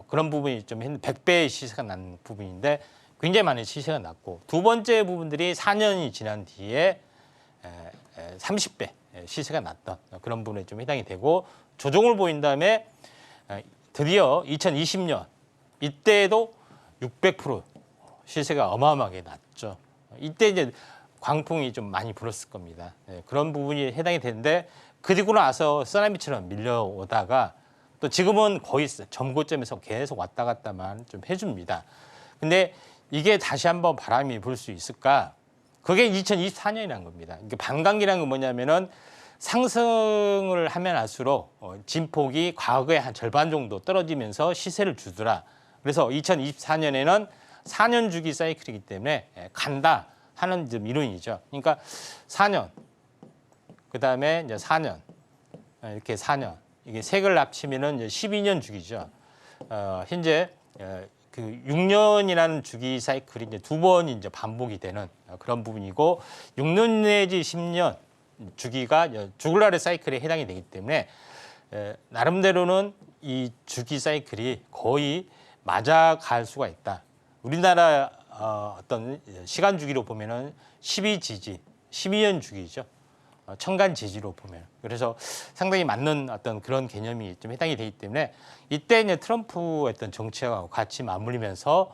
Speaker 3: 그런 부분이 좀 100배의 시세가 난 부분인데 굉장히 많은 시세가 났고 두 번째 부분들이 4년이 지난 뒤에 30배 시세가 났던 그런 부분에 좀 해당이 되고 조정을 보인 다음에 드디어 2020년 이때에도 600% 시세가 어마어마하게 났죠. 이때 이제 광풍이 좀 많이 불었을 겁니다. 그런 부분이 해당이 되는데 그리고 나서 쓰나미처럼 밀려오다가 또 지금은 거의 점고점에서 계속 왔다 갔다만 좀 해줍니다. 근데 이게 다시 한번 바람이 불 수 있을까? 그게 2024년이라는 겁니다. 이게 반감기라는 건 뭐냐면은 상승을 하면 할수록 진폭이 과거의 한 절반 정도 떨어지면서 시세를 주더라. 그래서 2024년에는 4년 주기 사이클이기 때문에 간다 하는 좀 이론이죠. 그러니까 4년, 그 다음에 이제 4년, 이렇게 4년. 이게 색을 합치면은 이제 12년 주기죠. 현재 그 6년이라는 주기 사이클이 이제 두 번이 이제 반복이 되는 그런 부분이고 6년 내지 10년 주기가 죽을 날의 사이클에 해당이 되기 때문에 나름대로는 이 주기 사이클이 거의 맞아갈 수가 있다. 우리나라 어떤 시간 주기로 보면은 12지지, 12년 주기죠. 천간 지지로 보면. 그래서 상당히 맞는 어떤 그런 개념이 좀 해당이 되기 때문에 이때 이제 트럼프의 어떤 정책하고 같이 맞물리면서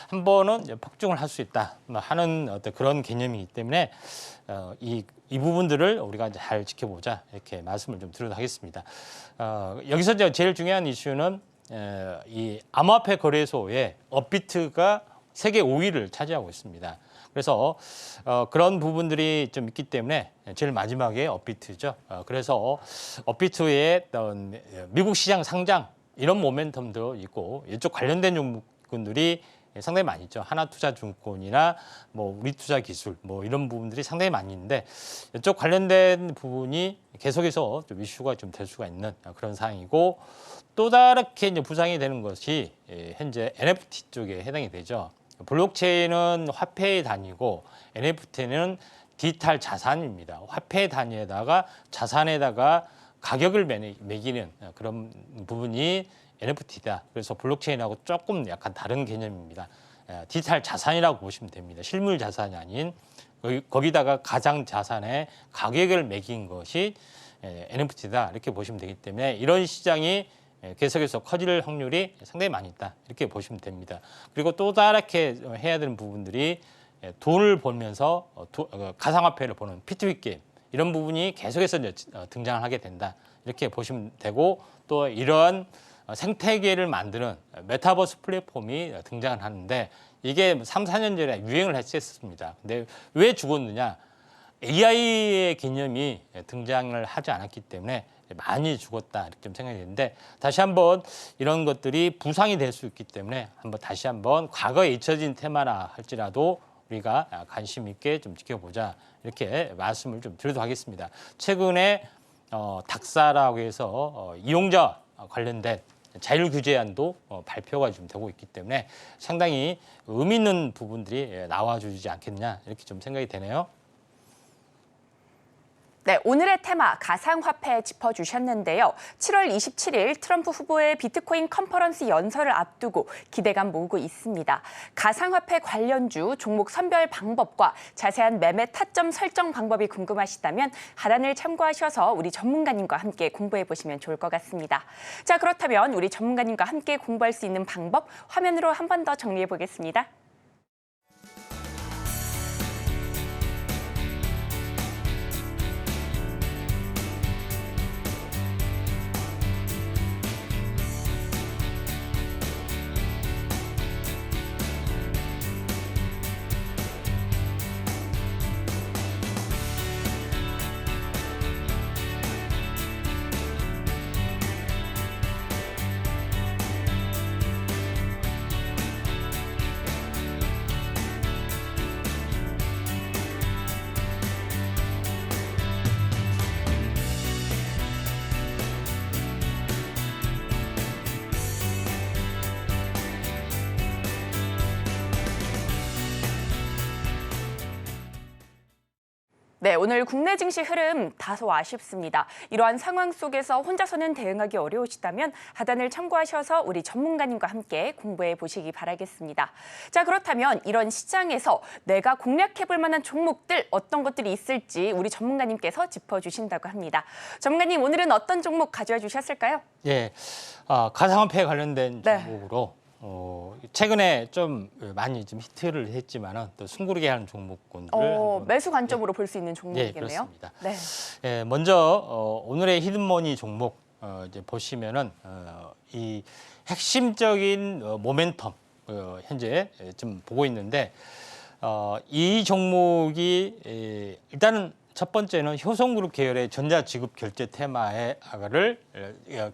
Speaker 3: 한 번은 이제 폭증을 할 수 있다 하는 어떤 그런 개념이기 때문에 이 부분들을 우리가 잘 지켜보자 이렇게 말씀을 좀 드리도록 하겠습니다. 여기서 제일 중요한 이슈는 이 암호화폐 거래소의 업비트가 세계 5위를 차지하고 있습니다. 그래서 그런 부분들이 좀 있기 때문에 제일 마지막에 업비트죠. 그래서 업비트의 어떤 미국 시장 상장 이런 모멘텀도 있고 이쪽 관련된 종목군들이 상당히 많이 있죠. 하나투자증권이나 뭐 우리투자기술 뭐 이런 부분들이 상당히 많이 있는데 이쪽 관련된 부분이 계속해서 좀 이슈가 좀 될 수가 있는 그런 상황이고 또 다르게 이제 부상이 되는 것이 현재 NFT 쪽에 해당이 되죠. 블록체인은 화폐의 단위고 NFT는 디지털 자산입니다. 화폐의 단위에다가 자산에다가 가격을 매기는 그런 부분이 NFT다. 그래서 블록체인하고 조금 약간 다른 개념입니다. 디지털 자산이라고 보시면 됩니다. 실물 자산이 아닌 거기다가 가상 자산의 가격을 매긴 것이 NFT다. 이렇게 보시면 되기 때문에 이런 시장이 계속해서 커질 확률이 상당히 많이 있다. 이렇게 보시면 됩니다. 그리고 또 다르게 해야 되는 부분들이 돈을 벌면서 가상화폐를 보는 P2P 게임 이런 부분이 계속해서 등장을 하게 된다. 이렇게 보시면 되고 또 이러한 생태계를 만드는 메타버스 플랫폼이 등장을 하는데 이게 3, 4년 전에 유행을 했었습니다. 근데 왜 죽었느냐? AI의 개념이 등장을 하지 않았기 때문에 많이 죽었다 이렇게 좀 생각이 되는데 다시 한번 이런 것들이 부상이 될 수 있기 때문에 다시 한번 과거에 잊혀진 테마라 할지라도 우리가 관심 있게 좀 지켜보자 이렇게 말씀을 좀 드리도록 하겠습니다. 최근에 닥사라고 해서 이용자 관련된 자율 규제안도 발표가 좀 되고 있기 때문에 상당히 의미 있는 부분들이 나와주지 않겠냐 이렇게 좀 생각이 되네요.
Speaker 2: 네, 오늘의 테마 가상화폐 짚어주셨는데요. 7월 27일 트럼프 후보의 비트코인 컨퍼런스 연설을 앞두고 기대감 모으고 있습니다. 가상화폐 관련주 종목 선별 방법과 자세한 매매 타점 설정 방법이 궁금하시다면 하단을 참고하셔서 우리 전문가님과 함께 공부해보시면 좋을 것 같습니다. 자, 그렇다면 우리 전문가님과 함께 공부할 수 있는 방법 화면으로 한 번 더 정리해보겠습니다. 네, 오늘 국내 증시 흐름 다소 아쉽습니다. 이러한 상황 속에서 혼자서는 대응하기 어려우시다면 하단을 참고하셔서 우리 전문가님과 함께 공부해 보시기 바라겠습니다. 자, 그렇다면 이런 시장에서 내가 공략해볼 만한 종목들 어떤 것들이 있을지 우리 전문가님께서 짚어주신다고 합니다. 전문가님, 오늘은 어떤 종목 가져와 주셨을까요?
Speaker 3: 예, 가상화폐 관련된
Speaker 2: 네.
Speaker 3: 종목으로 최근에 좀 많이 좀 히트를 했지만은 또 숨고르게 하는 종목군을 한번
Speaker 2: 매수 관점으로 볼 수 있는
Speaker 3: 예,
Speaker 2: 종목이겠네요.
Speaker 3: 그렇습니다.
Speaker 2: 네.
Speaker 3: 예, 먼저 오늘의 히든머니 종목 이제 보시면은 이 핵심적인 모멘텀 현재 좀 보고 있는데 이 종목이 일단은 첫 번째는 효성그룹 계열의 전자지급 결제 테마를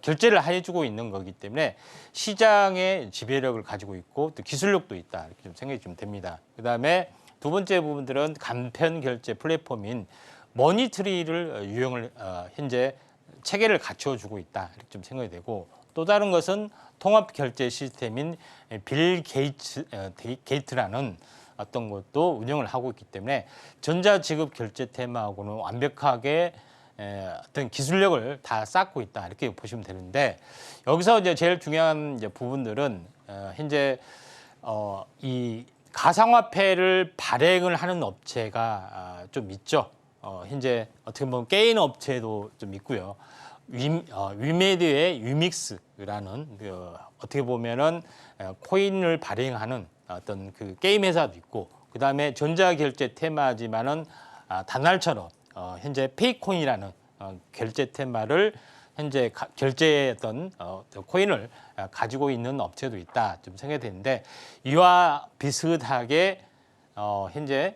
Speaker 3: 결제를 해주고 있는 거기 때문에 시장의 지배력을 가지고 있고 또 기술력도 있다 이렇게 좀 생각이 좀 됩니다. 그다음에 두 번째 부분들은 간편 결제 플랫폼인 머니트리를 유형을 현재 체계를 갖춰주고 있다 이렇게 좀 생각이 되고 또 다른 것은 통합 결제 시스템인 빌 게이트라는 어떤 것도 운영을 하고 있기 때문에 전자지급 결제 테마하고는 완벽하게 어떤 기술력을 다 쌓고 있다 이렇게 보시면 되는데 여기서 이제 제일 중요한 이제 부분들은 현재 이 가상화폐를 발행을 하는 업체가 좀 있죠. 현재 어떻게 보면 게임 업체도 좀 있고요. 위메디의 유믹스라는 어떻게 보면은 코인을 발행하는 어떤 그 게임 회사도 있고 그다음에 전자결제 테마지만은 단날처럼 현재 페이코인이라는 결제 테마를 현재 결제했던 코인을 가지고 있는 업체도 있다 좀 생각이 되는데 이와 비슷하게 현재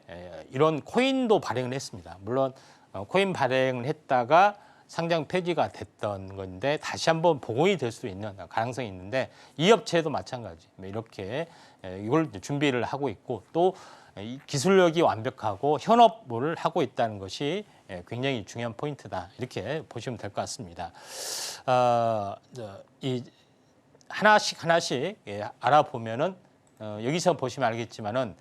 Speaker 3: 이런 코인도 발행을 했습니다. 물론 코인 발행을 했다가 상장 폐지가 됐던 건데 다시 한번 복원이 될 수 있는 가능성이 있는데 이 업체도 마찬가지 이렇게 이걸 준비를 하고 있고 또 기술력이 완벽하고 현업을 하고 있다는 것이 굉장히 중요한 포인트다 이렇게 보시면 될 것 같습니다. 이 하나씩 알아보면은 여기서 보시면 알겠지만은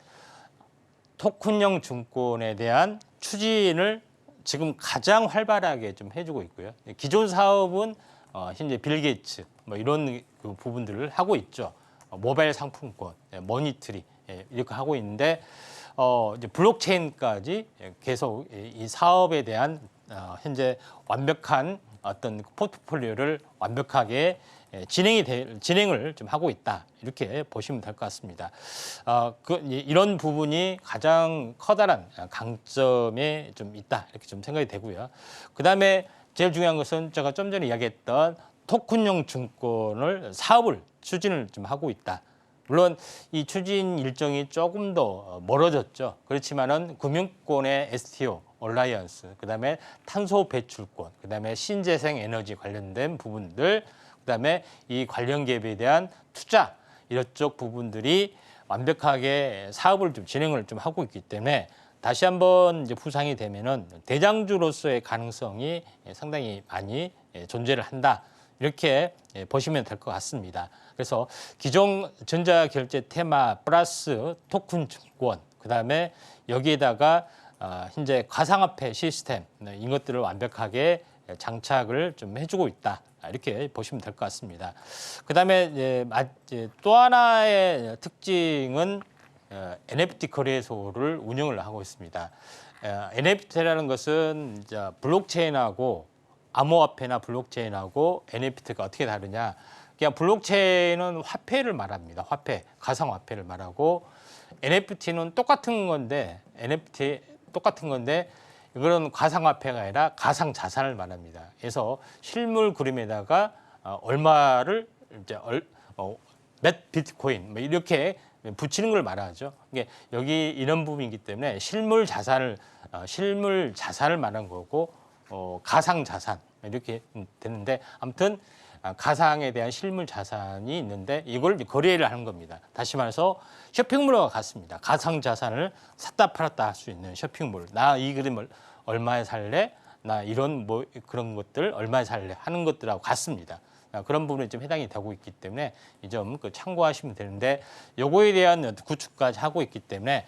Speaker 3: 토큰형 증권에 대한 추진을 지금 가장 활발하게 좀 해주고 있고요. 기존 사업은 현재 빌 게이츠 뭐 이런 그 부분들을 하고 있죠. 모바일 상품권, 머니트리 이렇게 하고 있는데 이제 블록체인까지 계속 이 사업에 대한 현재 완벽한 어떤 포트폴리오를 완벽하게 진행을 좀 하고 있다 이렇게 보시면 될 것 같습니다. 이런 부분이 가장 커다란 강점에 좀 있다 이렇게 좀 생각이 되고요. 그 다음에 제일 중요한 것은 제가 좀 전에 이야기했던 토큰형 증권을 사업을 추진을 좀 하고 있다. 물론 이 추진 일정이 조금 더 멀어졌죠. 그렇지만은 금융권의 STO, 얼라이언스, 그다음에 탄소 배출권, 그다음에 신재생 에너지 관련된 부분들, 그다음에 이 관련 기업에 대한 투자 이쪽 부분들이 완벽하게 사업을 좀 진행을 좀 하고 있기 때문에 다시 한번 이제 부상이 되면은 대장주로서의 가능성이 상당히 많이 존재를 한다. 이렇게 보시면 될 것 같습니다. 그래서 기존 전자결제 테마 플러스 토큰 증권, 그다음에 여기에다가 현재 가상화폐 시스템 이것들을 완벽하게 장착을 좀 해주고 있다. 이렇게 보시면 될 것 같습니다. 그다음에 또 하나의 특징은 NFT 거래소를 운영을 하고 있습니다. NFT라는 것은 이제 블록체인하고 암호화폐나 블록체인하고 NFT가 어떻게 다르냐? 그냥 블록체인은 화폐를 말합니다. 화폐, 가상화폐를 말하고 NFT는 똑같은 건데 이거는 가상화폐가 아니라 가상자산을 말합니다. 그래서 실물 그림에다가 얼마를 이제 몇 비트코인 뭐 이렇게 붙이는 걸 말하죠. 이게 여기 이런 부분이기 때문에 실물 자산을 말하는 거고 가상자산 이렇게 되는데 아무튼 가상에 대한 실물 자산이 있는데 이걸 거래를 하는 겁니다. 다시 말해서 쇼핑몰과 같습니다. 가상 자산을 샀다 팔았다 할 수 있는 쇼핑몰. 나 이 그림을 얼마에 살래? 나 이런 뭐 그런 것들 얼마에 살래? 하는 것들하고 같습니다. 그런 부분에 좀 해당이 되고 있기 때문에 이 점 참고하시면 되는데 요거에 대한 구축까지 하고 있기 때문에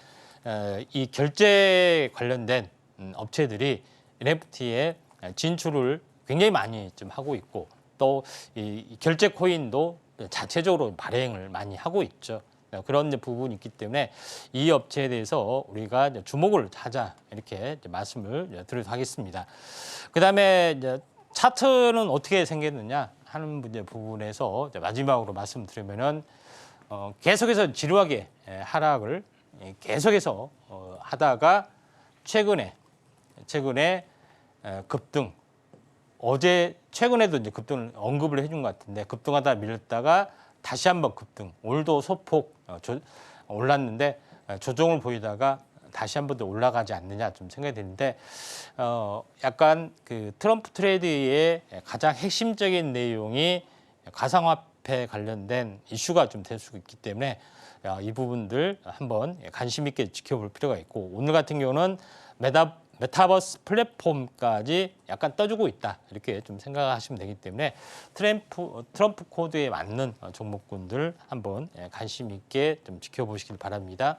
Speaker 3: 이 결제 관련된 업체들이 NFT에 진출을 굉장히 많이 좀 하고 있고 또 이 결제 코인도 자체적으로 발행을 많이 하고 있죠. 그런 이제 부분이 있기 때문에 이 업체에 대해서 우리가 이제 주목을 하자 이렇게 이제 말씀을 드리도록 하겠습니다. 그다음에 이제 차트는 어떻게 생겼느냐 하는 부분에서 이제 마지막으로 말씀드리면은 계속해서 지루하게 하락을 계속해서 하다가 최근에 급등. 어제 최근에도 이제 급등을 언급을 해준 것 같은데 급등하다 밀렸다가 다시 한번 급등. 오늘도 소폭 올랐는데 조정을 보이다가 다시 한번 더 올라가지 않느냐 좀 생각이 드는데 약간 그 트럼프 트레이드의 가장 핵심적인 내용이 가상화폐 관련된 이슈가 좀 될 수 있기 때문에 이 부분들 한번 관심 있게 지켜볼 필요가 있고 오늘 같은 경우는 메타버스 플랫폼까지 약간 떠주고 있다 이렇게 좀 생각하시면 되기 때문에 트럼프 코드에 맞는 종목군들 한번 관심 있게 좀 지켜보시길 바랍니다.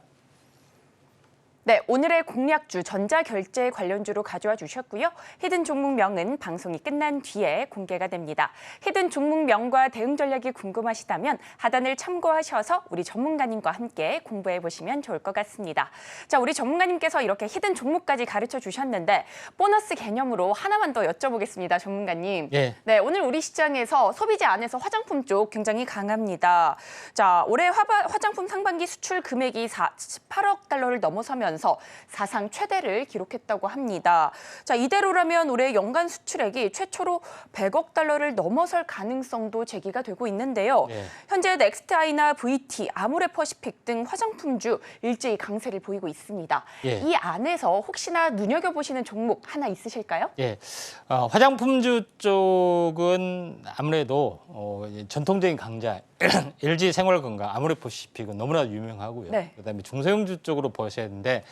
Speaker 2: 네, 오늘의 공략주 전자결제 관련주로 가져와 주셨고요. 히든 종목명은 방송이 끝난 뒤에 공개가 됩니다. 히든 종목명과 대응 전략이 궁금하시다면 하단을 참고하셔서 우리 전문가님과 함께 공부해 보시면 좋을 것 같습니다. 자, 우리 전문가님께서 이렇게 히든 종목까지 가르쳐 주셨는데 보너스 개념으로 하나만 더 여쭤보겠습니다, 전문가님.
Speaker 3: 예.
Speaker 2: 네, 오늘 우리 시장에서 소비재 안에서 화장품 쪽 굉장히 강합니다. 자, 올해 화장품 상반기 수출 금액이 18억 달러를 넘어서면 사상 최대를 기록했다고 합니다. 자, 이대로라면 올해 연간 수출액이 최초로 100억 달러를 넘어설 가능성도 제기가 되고 있는데요.
Speaker 3: 네.
Speaker 2: 현재 넥스트아이나 VT, 아모레퍼시픽 등 화장품주 일제히 강세를 보이고 있습니다.
Speaker 3: 예.
Speaker 2: 이 안에서 혹시나 눈여겨보시는 종목 하나 있으실까요?
Speaker 3: 예, 화장품주 쪽은 아무래도 전통적인 강자 LG 생활건강, 아모레퍼시픽은 너무나 유명하고요.
Speaker 2: 네.
Speaker 3: 그다음에 중소형주 쪽으로 보셔야 되는데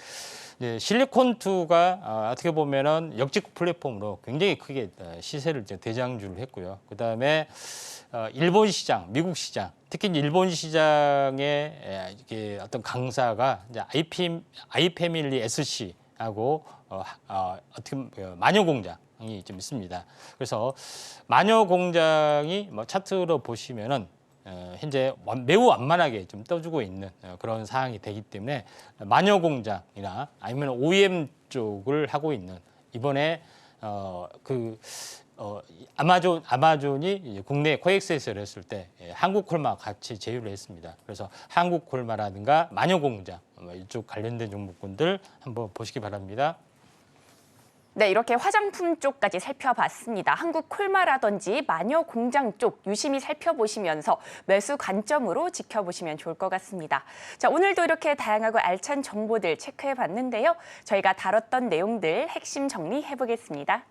Speaker 3: 이제 실리콘투가 어떻게 보면은 역직구 플랫폼으로 굉장히 크게 시세를 이제 대장주를 했고요. 그다음에 일본 시장, 미국 시장, 특히 일본 시장의 이게 어떤 강사가 이제 아이패밀리 SC하고 어떻게 마녀공장이 좀 있습니다. 그래서 마녀공장이 뭐 차트로 보시면은 현재 매우 완만하게 좀 떠주고 있는 그런 상황이 되기 때문에 마녀공장이나 아니면 OEM 쪽을 하고 있는 이번에 아마존이 이제 국내 코엑스에서 했을 때 한국콜마 같이 제휴를 했습니다. 그래서 한국콜마라든가 마녀공장 이쪽 관련된 종목군들 한번 보시기 바랍니다.
Speaker 2: 네, 이렇게 화장품 쪽까지 살펴봤습니다. 한국콜마라든지 마녀공장 쪽 유심히 살펴보시면서 매수 관점으로 지켜보시면 좋을 것 같습니다. 자, 오늘도 이렇게 다양하고 알찬 정보들 체크해봤는데요. 저희가 다뤘던 내용들 핵심 정리해보겠습니다.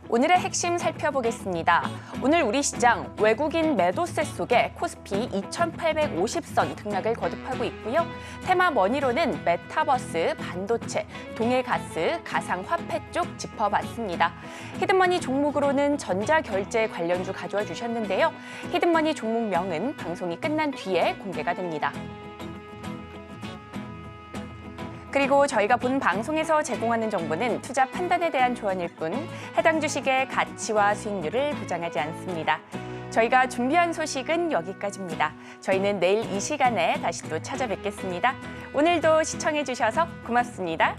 Speaker 2: 오늘의 핵심 살펴보겠습니다. 오늘 우리 시장 외국인 매도세 속에 코스피 2850선 등락을 거듭하고 있고요. 테마머니로는 메타버스, 반도체, 동해가스, 가상화폐 쪽 짚어봤습니다. 히든머니 종목으로는 전자결제 관련주 가져와 주셨는데요. 히든머니 종목명은 방송이 끝난 뒤에 공개가 됩니다. 그리고 저희가 본 방송에서 제공하는 정보는 투자 판단에 대한 조언일 뿐 해당 주식의 가치와 수익률을 보장하지 않습니다. 저희가 준비한 소식은 여기까지입니다. 저희는 내일 이 시간에 다시 또 찾아뵙겠습니다. 오늘도 시청해 주셔서 고맙습니다.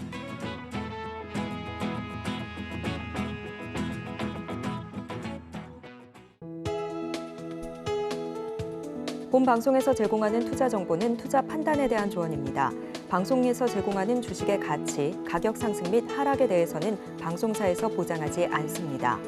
Speaker 1: 본 방송에서 제공하는 투자 정보는 투자 판단에 대한 조언입니다. 방송에서 제공하는 주식의 가치, 가격 상승 및 하락에 대해서는 방송사에서 보장하지 않습니다.